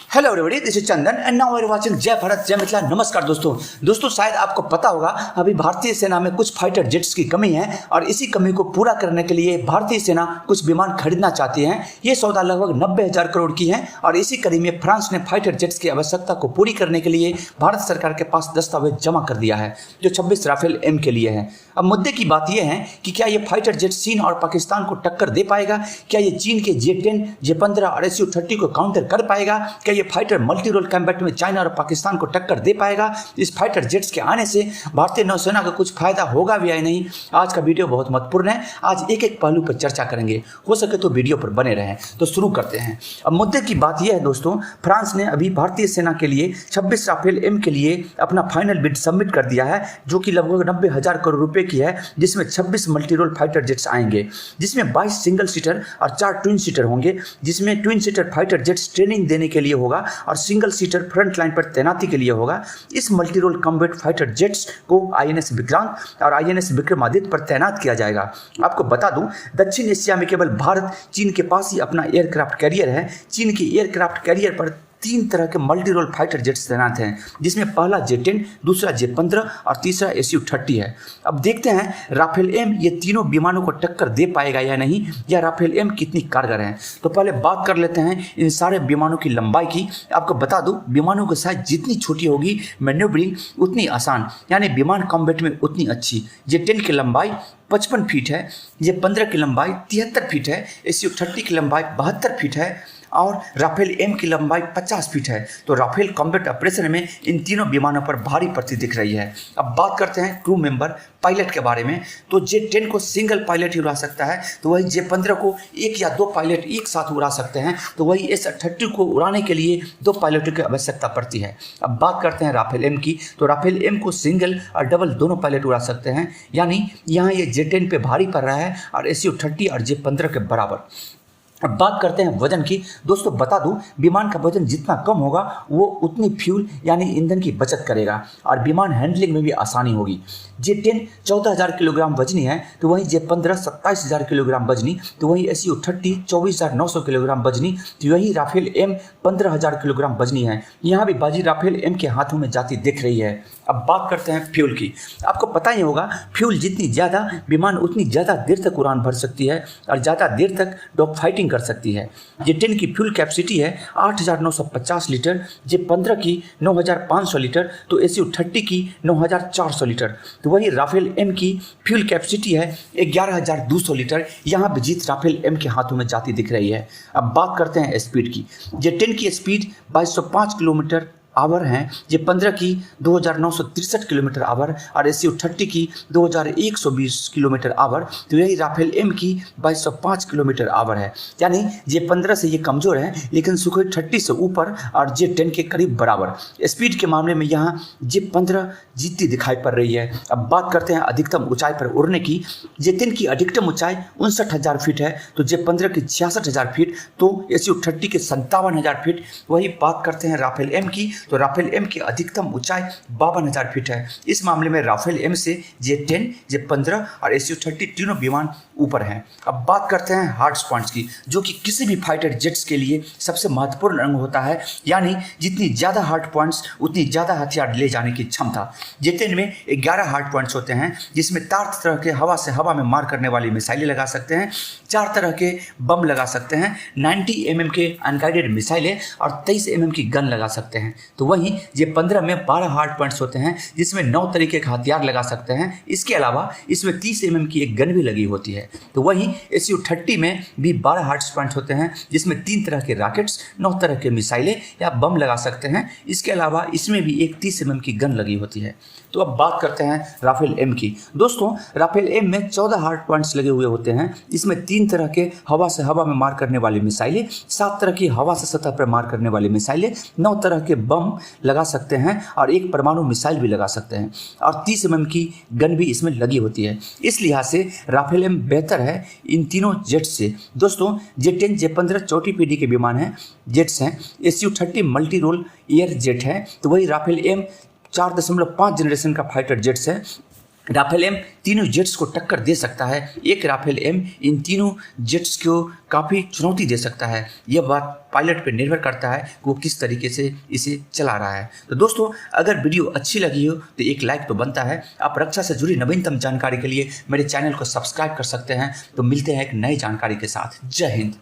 Hello everybody, this is Chandan and now we are watching Jai Bharat जय मिथिला। नमस्कार दोस्तों शायद आपको पता होगा अभी भारतीय सेना में कुछ फाइटर जेट्स की कमी है और इसी कमी को पूरा करने के लिए भारतीय सेना कुछ विमान खरीदना चाहती है। ये सौदा लगभग 90,000 करोड़ की है और इसी कड़ी में फ्रांस ने फाइटर जेट्स की आवश्यकता को पूरी करने के लिए भारत सरकार के पास दस्तावेज जमा कर दिया है जो 26 राफेल एम के लिए है। अब मुद्दे की बात यह है कि क्या ये फाइटर जेट चीन और पाकिस्तान को टक्कर दे पाएगा? क्या ये चीन के J-10, J-15 और Su-30 को काउंटर कर पाएगा? क्या ये फाइटर मल्टी रोल कॉम्बैट में चाइना और पाकिस्तान को टक्कर दे पाएगा? इस फाइटर जेट्स के आने से भारतीय नौसेना को कुछ फायदा होगा भी या नहीं? आज का वीडियो बहुत महत्वपूर्ण है। आज एक एक पहलू पर चर्चा करेंगे, हो सके तो वीडियो पर बने रहें। तो शुरू करते हैं। अब मुद्दे की बात यह है दोस्तों, फ्रांस ने अभी भारतीय सेना के लिए 26 राफेल एम के लिए अपना फाइनल बिड सबमिट कर दिया है जो कि लगभग 90,000 करोड़ रुपए की है, जिसमें 26 मल्टी रोल फाइटर जेट्स आएंगे, जिसमें 22 सिंगल सीटर और 4 ट्विन सीटर होंगे, जिसमें twin seater fighter jets training देने के लिए होगा और सिंगल सीटर फ्रंट लाइन पर तैनाती के लिए होगा। इस multi role combat fighter jets को INS विक्रांत और INS विक्रमादित्य पर तैनात किया जाएगा। आपको बता दूं, दक्षिण एशिया में केवल भारत, चीन के पास ही अपना एयरक्राफ्ट कैरियर है। चीन के एयरक्राफ्ट कैरियर पर 3 तरह के मल्टी रोल फाइटर जेट्स तैनात हैं, जिसमें पहला J-10, दूसरा J-15 और तीसरा Su-30 है। अब देखते हैं राफेल एम ये तीनों विमानों को टक्कर दे पाएगा या नहीं, या राफेल एम कितनी कारगर है। तो पहले बात कर लेते हैं इन सारे विमानों की लंबाई की। आपको बता दूं, विमानों की साइज जितनी छोटी होगी मैन्यूवरिंग उतनी आसान, यानी विमान कॉम्बैट में उतनी अच्छी। J-10 की लंबाई 55 फीट है, J-15 की लंबाई 73 फीट है, Su-30 की लंबाई 72 फीट है और राफेल एम की लंबाई 50 फीट है। तो राफेल कॉम्बैट ऑपरेशन में इन तीनों विमानों पर भारी प्रगति दिख रही है। अब बात करते हैं क्रू मेंबर पायलट के बारे में। तो J-10 को सिंगल पायलट ही उड़ा सकता है, तो वही J-15 को 1 या 2 पायलट एक साथ उड़ा सकते हैं, तो वही Su-30 को उड़ाने के लिए 2 पायलटों की आवश्यकता पड़ती है। अब बात करते हैं राफेल एम की। तो राफेल एम को सिंगल और डबल दोनों पायलट उड़ा सकते हैं, यानी यहाँ ये J-10 पे भारी पड़ रहा है और Su-30 और J-15 के बराबर। अब बात करते हैं वजन की। दोस्तों बता दूं, विमान का वजन जितना कम होगा वो उतनी फ्यूल यानी ईंधन की बचत करेगा और विमान हैंडलिंग में भी आसानी होगी। J-10 14,000 किलोग्राम वजनी है, तो वहीं J-15 27,000 किलोग्राम वजनी, तो वहीं Su-30 24,900 किलोग्राम वजनी, तो वही राफेल एम 15,000 किलोग्राम वजनी है। यहाँ भी बाजी राफेल एम के हाथों में जाती दिख रही है। अब बात करते हैं फ्यूल की। आपको पता ही होगा, फ्यूल जितनी ज़्यादा विमान उतनी ज़्यादा देर तक उड़ान भर सकती है और ज़्यादा देर तक डॉग फाइटिंग कर सकती है। J-10 की फ्यूल कैपेसिटी है 8,950 लीटर, J-15 की 9,500 लीटर, तो Su-30 की 9,400 लीटर, तो वही राफेल एम की फ्यूल कैपेसिटी है 11,200 लीटर। यहाँ भी जीत राफेल एम के हाथों में जाती दिख रही है। अब बात करते हैं स्पीड की। J-10 की स्पीड 2205 किलोमीटर आवर है, J-15 की 2,963 किलोमीटर आवर और Su-30 की 2,120 किलोमीटर आवर, तो यही राफेल एम की 2205 किलोमीटर आवर है। यानी J-15 से ये कमज़ोर है, लेकिन Su-30 से ऊपर और J-10 के करीब बराबर। स्पीड के मामले में यहाँ J-15 जीतती दिखाई पड़ रही है। अब बात करते हैं अधिकतम ऊंचाई पर उड़ने की। J-10 की अधिकतम ऊंचाई 59,000 फीट है, तो J-15 की 66,000 फीट, तो Su-30 के 57,000 फीट। वही बात करते हैं राफेल एम की। तो राफेल एम की अधिकतम ऊंचाई 52,000 फीट है। इस मामले में राफेल एम से J-10, J-15 और Su-30 तीनों विमान ऊपर हैं। अब बात करते हैं हार्ड पॉइंट्स की, जो कि किसी भी फाइटर जेट्स के लिए सबसे महत्वपूर्ण अंग होता है, यानी जितनी ज़्यादा हार्ड पॉइंट्स उतनी ज़्यादा हथियार ले जाने की क्षमता। J-10 में 11 हार्ड पॉइंट्स होते हैं, जिसमें 4 तरह के हवा से हवा में मार करने वाली मिसाइलें लगा सकते हैं, 4 तरह के बम लगा सकते हैं, 90 mm के अनगाइडेड मिसाइलें और 23 mm की गन लगा सकते हैं। तो वहीं J-15 में 12 हार्ड पॉइंट्स होते हैं, जिसमें 9 तरीके के हथियार लगा सकते हैं। इसके अलावा इसमें 30 mm की एक गन भी लगी होती है। तो वहीं Su-30 में भी 12 हार्ड पॉइंट्स होते हैं, जिसमें 3 तरह के रॉकेट्स, 9 तरह के मिसाइलें या बम लगा सकते हैं। इसके अलावा इसमें भी एक 30 mm की गन लगी होती है। तो अब बात करते हैं राफेल एम की। दोस्तों राफेल एम में 14 हार्ड पॉइंट्स लगे हुए होते हैं, इसमें 3 तरह के हवा से हवा में मार करने वाली मिसाइलें, 7 तरह की हवा से सतह पर मार करने वाली मिसाइलें, 9 तरह के बम लगा सकते हैं और एक परमाणु मिसाइल भी लगा सकते हैं और 30 mm की गन भी इसमें लगी होती है। इस लिहाज से राफेल एम बेहतर है इन तीनों जेट्स से। दोस्तों J-10, J-15 चौथी पीढ़ी के विमान हैं, जेट्स हैं। Su-30 multi role air jet है, तो वही राफेल एम 4.5 जनरेशन का फाइटर जेट्स है। राफेल एम तीनों जेट्स को टक्कर दे सकता है। एक राफेल एम इन तीनों जेट्स को काफ़ी चुनौती दे सकता है। यह बात पायलट पर निर्भर करता है कि वो किस तरीके से इसे चला रहा है। तो दोस्तों, अगर वीडियो अच्छी लगी हो तो एक लाइक तो बनता है। आप रक्षा से जुड़ी नवीनतम जानकारी के लिए मेरे चैनल को सब्सक्राइब कर सकते हैं। तो मिलते हैं एक नई जानकारी के साथ। जय हिंद।